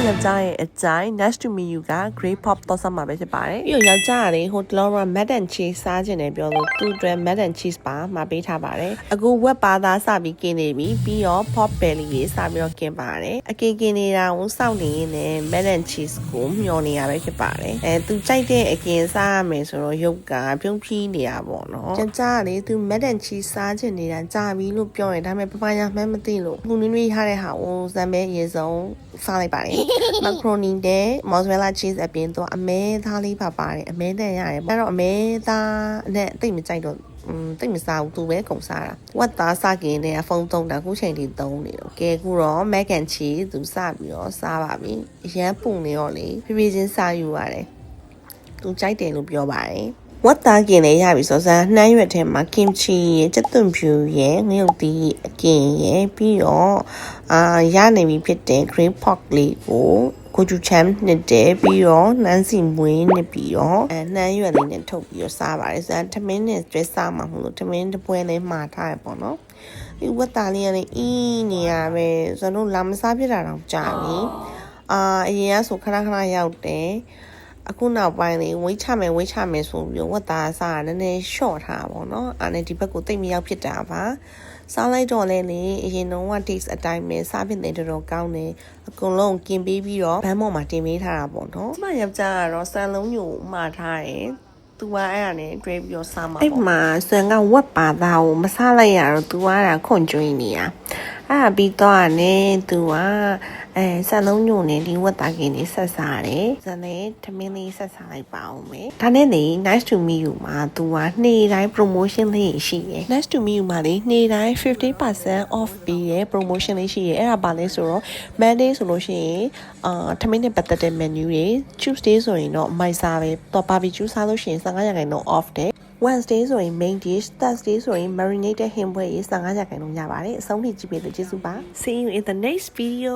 ယောက်ျားရဲ့အကြိုင် Nice to meet you က Grey Pop တော့ဆက်မှာပဲဖြစ်ပါတယ်ပြီးတော့ယောက်ျားကလေဟိုတလောက Mac and Cheese စားခြင်းနဲ့ပြောလို့သူ့အတွက် Mac and Cheese ပါမှာပေးထားပါတယ်အခုဝက်ပါသားစပြီးกินနေပြီပြီးတော့ Pop belly လေးစပြီးတော့กินပါတယ်အကင်กินနေတာကိုစောင့်နေရင်းနဲ့ Mac and Cheese ကိုမျှော်နေရပဲဖြစ်ပါတယ်သူကြိုက်တဲ့အကင်စားရမယ်ဆိုတော့ရုပ်ကပြုံးဖြီးနေတာပေါ့နော်ယောက်ျားကလေသူ Mac and Cheese စားခြင်းနေတာကြာပြီလို့ပြောရင်ဒါပေမဲ့ပပညာမှန်းမသိလို့ခုနွေးနွေးထားတဲ့ဟာကိုဇံပဲရေစုံစားလိုက်ပါတယ်မက်ခရိုနီနဲ့ mozzarella cheese အပြင်တော့အမဲသားလေးပါပါတယ်အမဲနဲ့ရတယ်အဲ့တော့အမဲသားနဲ့တိတ်မကြိုက်တော့တိတ်မစားဘူးသူပဲကုန်စားတာဝတ်သားစားกินတဲ့ဖုန်းသုံးတာခုချိန်ထိသုံးနေတော့ကဲခုတော့ mac and cheese သူစပြီးတော့စားပါပြီအရန်ပုံနေတော့လေဖြည်းဖြည်းချင်းစားယူရတယ်သူကြိုက်တယ်လို့ပြောပါတယ်ဝတ်သားกินလည်းရပြီဆိုတော့နှမ်းရွက်ထဲမှာ kimchi ရဲ့ကျက်သွန်ဖြူရဲ့ငရုတ်သီးအကင်ရဲ့ပြီးတော့ရနေပြီဖြစ်တဲ့ green pork လေးကိုကိုကျူချမ်နှစ်တယ်ပြီးတော့နှမ်းစီမွေးနှစ်ပြီးတော့နှမ်းရွက်လေးနဲ့ထုတ်ပြီးတော့စားပါတယ်ဆိုတော့ထမင်းနဲ့တွဲစားမှာမဟုတ်လို့ထမင်းတစ်ပွဲလေးမှာထားရပေါ့နော်ဒီဝတ်သားလေးကလည်းအင်းနေရပဲကျွန်တော်လာမစားဖြစ်တာတော့ကြာပြီအရင်ကဆိုခဏခဏရောက်တယ်အခုနောက်ပိုင်းလေးဝိတ်ချမယ်ဆိုပြီးဝတ်သားစားတာနည်းနည်း short ထားပါတော့အဲ့နဲ့ဒီဘက်ကိုတိတ်မရောက်ဖြစ်တာပါစားလိုက်တော့လေအရင်တော့ taste အတိုင်းပဲစားဖြစ်နေတော်ကောင်းတယ်အကုန်လုံးกินပြီးတော့ဘန်းပေါ်မှာတင်ပေးထားတာပေါ့နော်ကျမယောက်ျားကတော့စံလုံးညိုမှားထားတယ်သူကအဲ့ဒါနဲ့တွဲပြီးတော့စားမှာပေါ့အဲ့မှာစံကဝက်ပါသားကိုမစားလိုက်ရတော့သူကအဲ့ဒါခွန်ကျွေးနေရအဲ့ဒါပြီးတော့နဲ့သူကစံလုံးညိုနဲ့ဒီဝက်သားကင်းလေးဆက်စားတယ်ဇန်နဲ့ထမင်းလေးဆက်စားလိုက်ပါအောင်မယ်ဒါနဲ့နေ nice to meet you မှာသူကနေ့တိုင်း promotion လေးရှိရယ် nice to meet you မှာလေနေ့တိုင်း 50% off ပြီးရယ် promotion လေးရှိရယ်အဲ့ဒါပါလဲဆိုတော့ Monday ဆိုလို့ရှိရင်ထမင်းနဲ့ပတ်သက်တဲ့ menu တွေ Tuesday ဆိုရင်တော့မိုက်စားပဲတော့ barbecue စားလို့ရှိရင်15% off တယ်Wednesday ဆိုရင် main dish Thursday ဆိုရင် marinated ဟင်းပွဲရေး15%ရပါတယ်အဆုံးထိကြည့်ပေးလို့ကျေးဇူးပါ See you in the next video